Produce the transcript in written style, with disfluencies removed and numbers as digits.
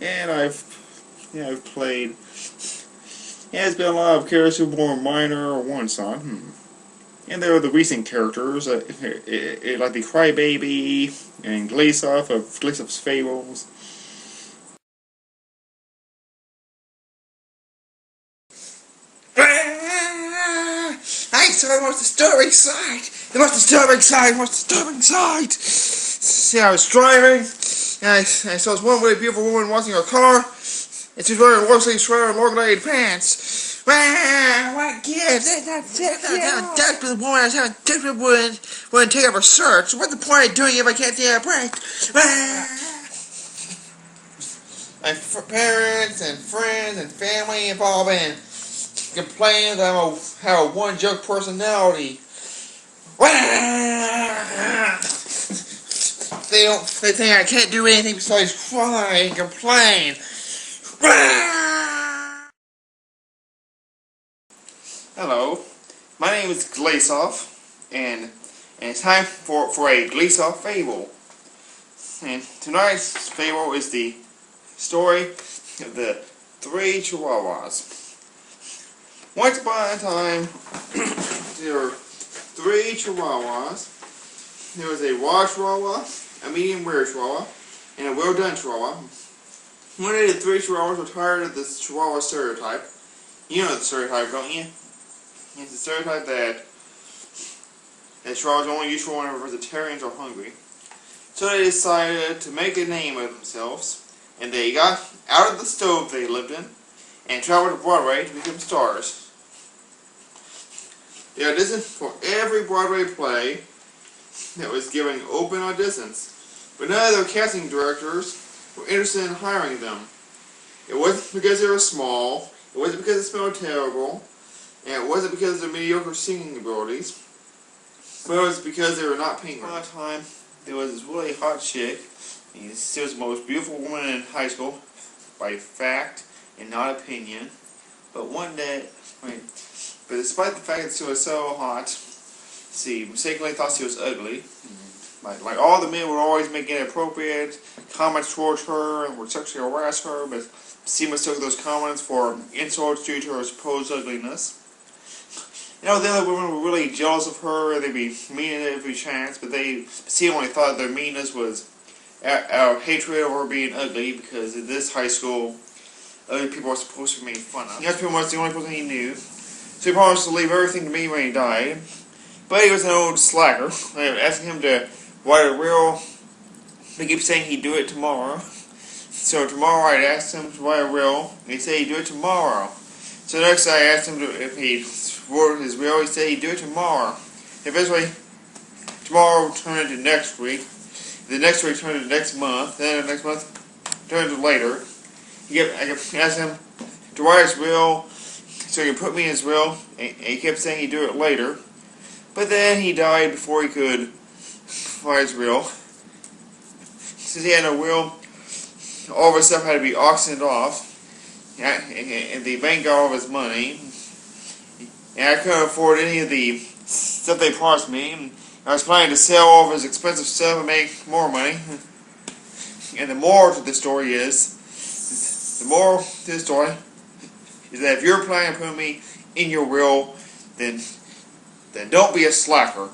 and I've played. Yeah, it's been a lot of characters who were born minor or one son. And there are the recent characters, like the Crybaby and Gleesoff of Gleesoff's Fables. I saw the most disturbing sight! The most disturbing sight! The most disturbing sight! See, I was driving, and I saw this one really beautiful woman washing her car, and she was wearing a long-sleeve sweater and long-legged pants. What gives? That's the woman. I was having sex with woman wouldn't take up her search. What's the point of doing it if I can't take a break? My parents and friends and family have all been complaining that I have a one-joke personality. They think I can't do anything besides cry and complain. Hello, my name is Gleesoff, and it's time for a Gleesoff fable. And tonight's fable is the story of the 3 Chihuahuas. Once upon a time, there were 3 Chihuahuas. There was a raw Chihuahua, a medium rare Chihuahua, and a well-done Chihuahua. One day the 3 Chihuahuas were tired of this Chihuahua stereotype. You know the stereotype, don't you? It's the stereotype that Chihuahuas only useful whenever vegetarians are hungry. So they decided to make a name of themselves, and they got out of the stove they lived in and traveled to Broadway to become stars. They auditioned for every Broadway play that was given open auditions, but none of their casting directors were interested in hiring them. It wasn't because they were small, it wasn't because they smelled terrible, and it wasn't because of their mediocre singing abilities, but it was because they were not paying. One time, there was this really hot chick. She was the most beautiful woman in high school, by fact and not opinion. But one day, but despite the fact that she was so hot, she mistakenly thought she was ugly. Like all the men would always make inappropriate comments towards her and would sexually harass her, but she mistook those comments for insults due to her supposed ugliness. You know, the other women were really jealous of her, and they'd be mean at every chance, but she only thought their meanness was out of hatred of her being ugly, because in this high school, other people were supposed to be made fun of. Yes, pretty much the only person he knew. So he promised to leave everything to me when he died. But he was an old slacker. I was asking him to write a reel. He keeps saying he'd do it tomorrow. So tomorrow I asked him to write a reel, and he said he'd do it tomorrow. So next I asked him if he wrote his reel. He said he'd do it tomorrow. Eventually, tomorrow turned into next week. The next week turned into next month. Then the next month turned into later. I asked him to write his reel, so he could put me in his reel, and he kept saying he'd do it later. But then he died before he could write his reel. Since he had no will, all of his stuff had to be auctioned off, and the bank got all of his money, and I couldn't afford any of the stuff they promised me. I was planning to sell all of his expensive stuff and make more money. And the moral to the story is that if you're planning to put me in your will, then don't be a slacker.